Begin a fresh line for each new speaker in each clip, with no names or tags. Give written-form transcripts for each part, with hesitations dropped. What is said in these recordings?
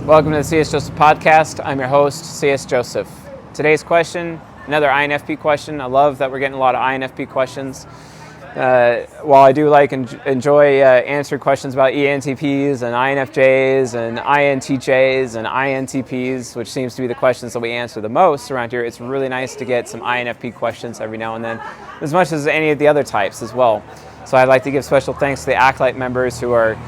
Welcome to the C.S. Joseph Podcast. I'm your host, C.S. Joseph. Today's question, another INFP question. I love that we're getting a lot of INFP questions. While I do enjoy answering questions about ENTPs and INFJs and INTJs and INTPs, which seems to be the questions that we answer the most around here, it's really nice to get some INFP questions every now and then, as much as any of the other types as well. So I'd like to give special thanks to the Acolyte members who are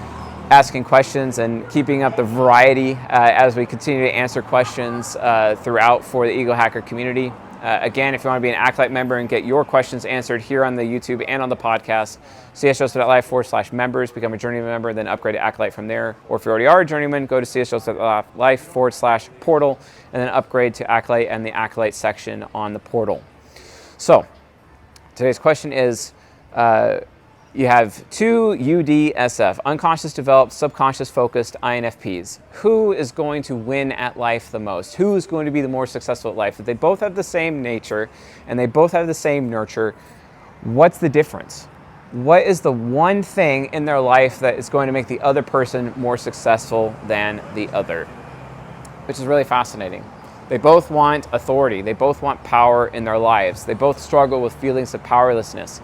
asking questions and keeping up the variety as we continue to answer questions throughout for the Ego Hacker community. Again, if you want to be an Acolyte member and get your questions answered here on the YouTube and on the podcast, csjoseph.life/members, become a journeyman member, then upgrade to Acolyte from there. Or if you already are a journeyman, go to csjoseph.life/portal, and then upgrade to Acolyte and the Acolyte section on the portal. So, today's question is, you have two UDSF, unconscious developed, subconscious focused INFPs. Who is going to win at life the most? Who is going to be the more successful at life? If they both have the same nature and they both have the same nurture, what's the difference? What is the one thing in their life that is going to make the other person more successful than the other? Which is really fascinating. They both want authority. They both want power in their lives. They both struggle with feelings of powerlessness.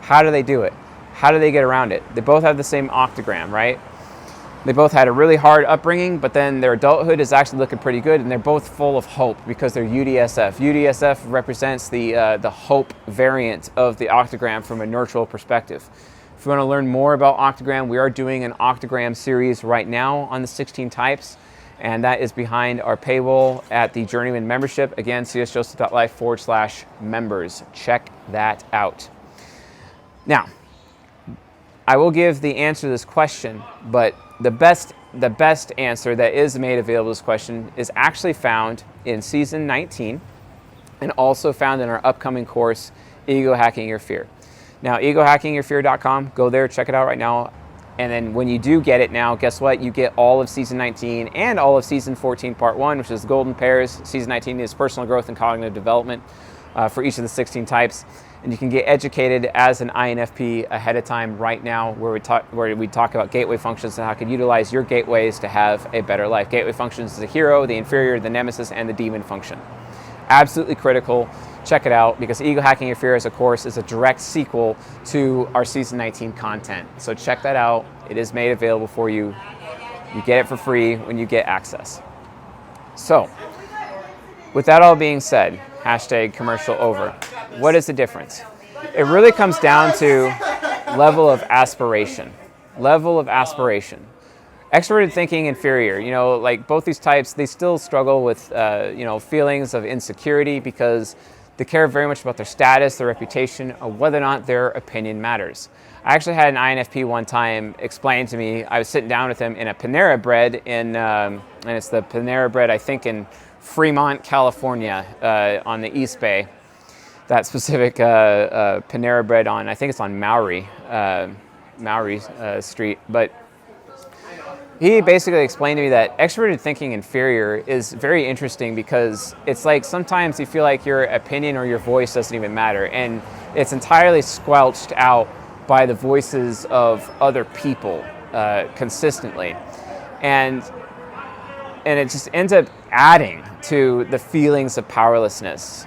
How do they do it? How do they get around it? They both have the same octagram, right? They both had a really hard upbringing, but then their adulthood is actually looking pretty good, and they're both full of hope because they're UDSF. UDSF represents the hope variant of the octagram from a neutral perspective. If you want to learn more about Octagram, we are doing an Octagram series right now on the 16 types, and that is behind our paywall at the Journeyman membership. Again, csjoseph.life/members. Check that out. Now, I will give the answer to this question, but the best answer that is made available to this question is actually found in season 19 and also found in our upcoming course, Ego Hacking Your Fear. Now, egohackingyourfear.com, go there, check it out right now. And then when you do get it now, guess what? You get all of season 19 and all of season 14, part 1, which is the golden pairs. Season 19 is personal growth and cognitive development for each of the 16 types. And you can get educated as an INFP ahead of time right now, where we talk about gateway functions and how you can utilize your gateways to have a better life. Gateway functions is the hero, the inferior, the nemesis, and the demon function. Absolutely critical. Check it out, because Ego Hacking Your Fear as a course is a direct sequel to our season 19 content. So check that out. It is made available for you. You get it for free when you get access. So, with that all being said, hashtag commercial over. What is the difference? It really comes down to level of aspiration. Level of aspiration. Extroverted thinking, inferior. Like both these types, they still struggle with feelings of insecurity because they care very much about their status, their reputation, or whether or not their opinion matters. I actually had an INFP one time explain to me, I was sitting down with him in a Panera Bread and it's the Panera Bread, I think, in Fremont, California, on the East Bay. That specific Panera Bread I think it's on Maury Street. But he basically explained to me that extroverted thinking inferior is very interesting because it's like sometimes you feel like your opinion or your voice doesn't even matter, and it's entirely squelched out by the voices of other people consistently. And it just ends up adding to the feelings of powerlessness.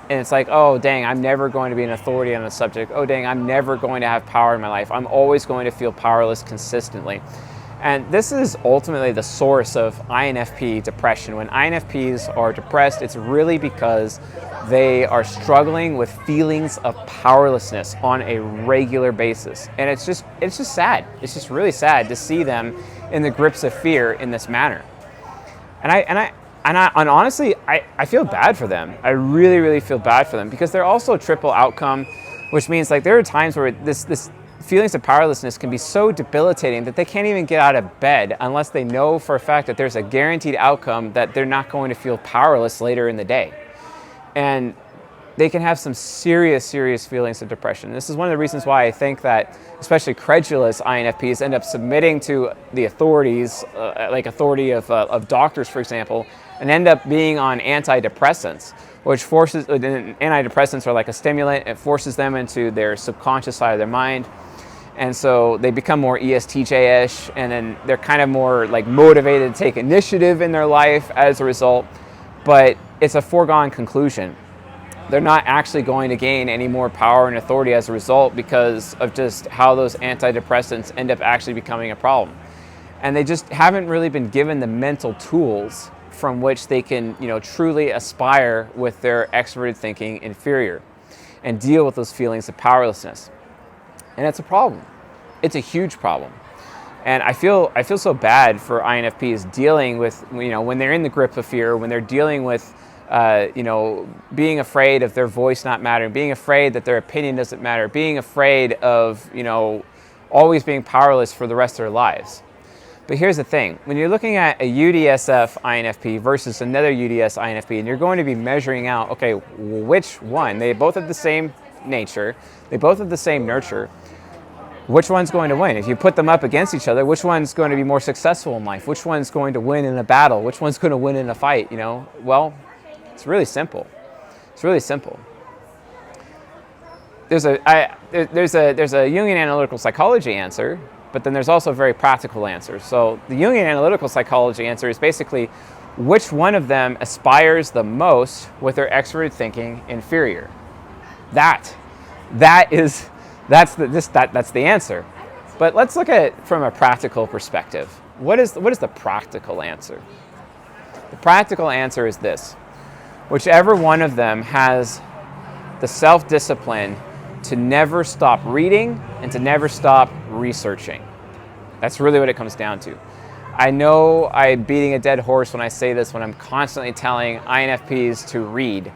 And it's like, oh, dang, I'm never going to be an authority on a subject. Oh, dang, I'm never going to have power in my life. I'm always going to feel powerless consistently. And this is ultimately the source of INFP depression. When INFPs are depressed, it's really because they are struggling with feelings of powerlessness on a regular basis. And it's just sad. It's just really sad to see them in the grips of fear in this manner. And honestly, I feel bad for them. I really, really feel bad for them because they're also triple outcome, which means like there are times where this feelings of powerlessness can be so debilitating that they can't even get out of bed unless they know for a fact that there's a guaranteed outcome that they're not going to feel powerless later in the day. And they can have some serious feelings of depression. This is one of the reasons why I think that especially credulous INFPs end up submitting to the authorities, like authority of doctors, for example, and end up being on antidepressants, which forces, antidepressants are like a stimulant. It forces them into their subconscious side of their mind. And so they become more ESTJ-ish, and then they're kind of more like motivated to take initiative in their life as a result. But it's a foregone conclusion. They're not actually going to gain any more power and authority as a result because of just how those antidepressants end up actually becoming a problem. And they just haven't really been given the mental tools from which they can, truly aspire with their extroverted thinking inferior and deal with those feelings of powerlessness. And it's a problem. It's a huge problem. And I feel so bad for INFPs dealing with, when they're in the grip of fear, when they're dealing with, being afraid of their voice not mattering, being afraid that their opinion doesn't matter, being afraid of, always being powerless for the rest of their lives. But here's the thing. When you're looking at a UDSF INFP versus another UDS INFP, and you're going to be measuring out, okay, which one? They both have the same nature. They both have the same nurture. Which one's going to win? If you put them up against each other, which one's going to be more successful in life? Which one's going to win in a battle? Which one's going to win in a fight? Well, it's really simple. It's really simple. There's a Jungian analytical psychology answer, but then there's also a very practical answer. So the Jungian analytical psychology answer is basically which one of them aspires the most with their extroverted thinking inferior. That's the answer. But let's look at it from a practical perspective. What is the practical answer? The practical answer is this. Whichever one of them has the self-discipline to never stop reading and to never stop researching. That's really what it comes down to. I know I'm beating a dead horse when I say this, when I'm constantly telling INFPs to read,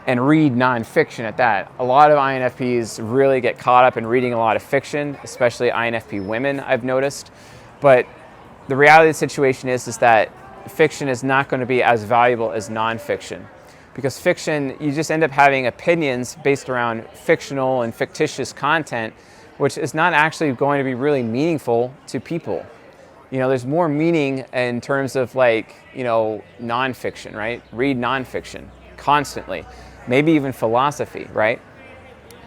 and read nonfiction at that. A lot of INFPs really get caught up in reading a lot of fiction, especially INFP women, I've noticed. But the reality of the situation is that fiction is not going to be as valuable as nonfiction. Because fiction, you just end up having opinions based around fictional and fictitious content, which is not actually going to be really meaningful to people. There's more meaning in terms of nonfiction, right? Read nonfiction constantly. Maybe even philosophy, right?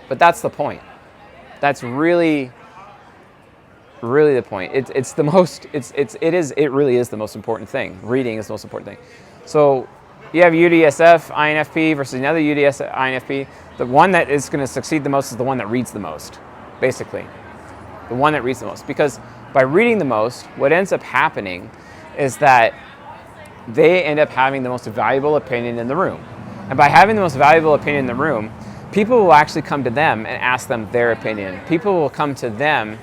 But that's the point. That's really the point. It really is the most important thing. Reading is the most important thing. So you have UDSF INFP versus another UDS INFP. The one that is going to succeed the most is the one that reads the most, basically. The one that reads the most. Because by reading the most, what ends up happening is that they end up having the most valuable opinion in the room. And by having the most valuable opinion in the room, people will actually come to them and ask them their opinion. People will come to them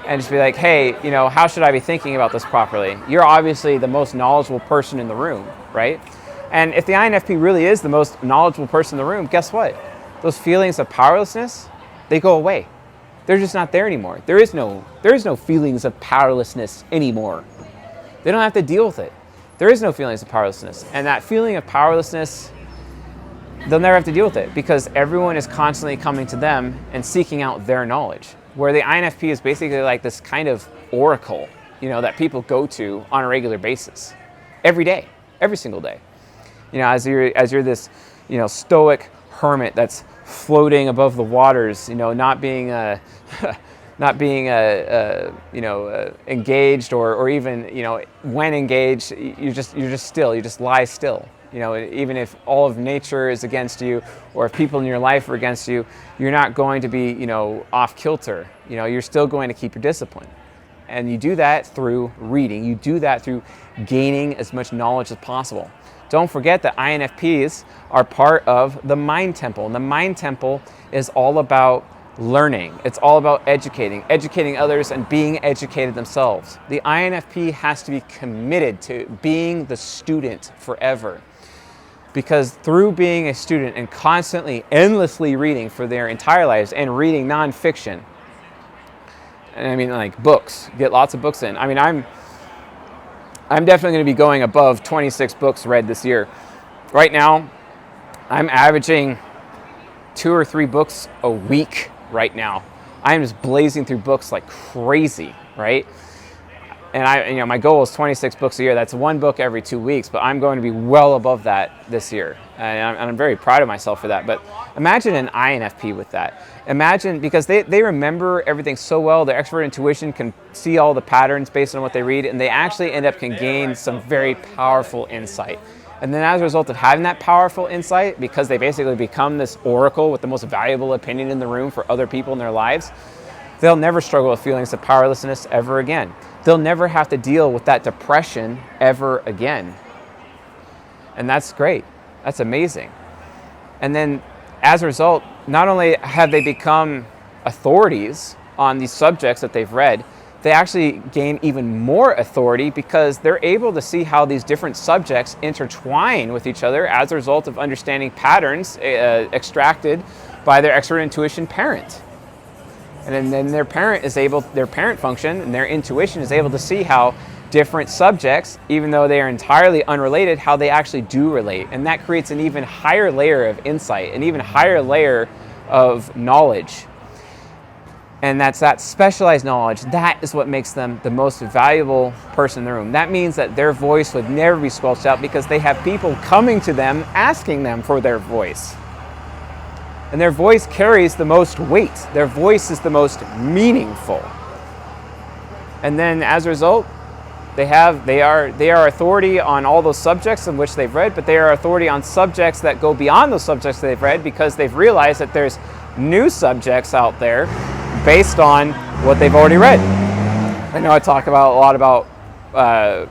and just be like, hey, how should I be thinking about this properly? You're obviously the most knowledgeable person in the room, right? And if the INFP really is the most knowledgeable person in the room, guess what? Those feelings of powerlessness, they go away. They're just not there anymore. There is no feelings of powerlessness anymore. They don't have to deal with it. There is no feelings of powerlessness. And that feeling of powerlessness, they'll never have to deal with it because everyone is constantly coming to them and seeking out their knowledge. Where the INFP is basically like this kind of oracle, that people go to on a regular basis. Every day, every single day. As you're this, stoic hermit that's floating above the waters, not being engaged or even, when engaged, you're just still, you just lie still. Even if all of nature is against you or if people in your life are against you, you're not going to be, off kilter. You're still going to keep your discipline. And you do that through reading. You do that through gaining as much knowledge as possible. Don't forget that INFPs are part of the mind temple. And the mind temple is all about learning. It's all about educating others and being educated themselves. The INFP has to be committed to being the student forever. Because through being a student and constantly, endlessly reading for their entire lives and reading nonfiction, and books, get lots of books in. I'm definitely going to be going above 26 books read this year. Right now, I'm averaging 2 or 3 books a week right now. I'm just blazing through books like crazy, right? And my goal is 26 books a year. That's one book every 2 weeks, but I'm going to be well above that this year. And I'm very proud of myself for that. But imagine an INFP with that. Imagine, because they remember everything so well, their expert intuition can see all the patterns based on what they read, and they actually can gain some very powerful insight. And then as a result of having that powerful insight, because they basically become this oracle with the most valuable opinion in the room for other people in their lives, they'll never struggle with feelings of powerlessness ever again. They'll never have to deal with that depression ever again. And that's great. That's amazing. And then as a result, not only have they become authorities on these subjects that they've read, they actually gain even more authority because they're able to see how these different subjects intertwine with each other as a result of understanding patterns extracted by their expert intuition parent. And then their parent function and their intuition is able to see how different subjects, even though they are entirely unrelated, how they actually do relate. And that creates an even higher layer of insight, an even higher layer of knowledge. And that's that specialized knowledge. That is what makes them the most valuable person in the room. That means that their voice would never be squelched out because they have people coming to them asking them for their voice. And their voice carries the most weight. Their voice is the most meaningful. And then as a result, they are authority on all those subjects in which they've read, but they are authority on subjects that go beyond those subjects they've read because they've realized that there's new subjects out there based on what they've already read. I know I talk a lot about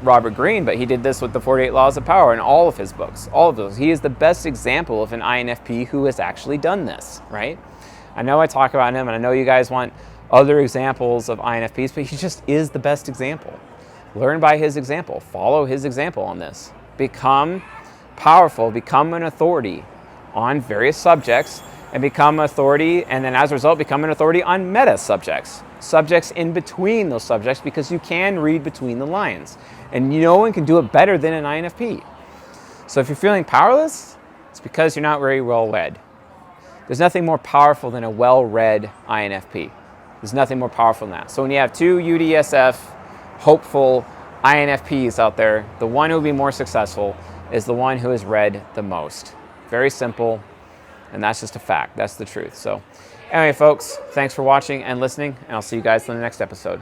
Robert Greene, but he did this with the 48 Laws of Power in all of his books, all of those. He is the best example of an INFP who has actually done this, right? I know I talk about him, and I know you guys want other examples of INFPs, but he just is the best example. Learn by his example. Follow his example on this. Become powerful, become an authority on various subjects, and become authority, and then as a result, become an authority on meta subjects. Subjects in between those subjects, because you can read between the lines. And no one can do it better than an INFP. So if you're feeling powerless, it's because you're not very well read. There's nothing more powerful than a well-read INFP. There's nothing more powerful than that. So when you have two UDSF, hopeful INFPs out there, the one who will be more successful is the one who has read the most. Very simple, and that's just a fact. That's the truth. So anyway, folks, thanks for watching and listening, and I'll see you guys in the next episode.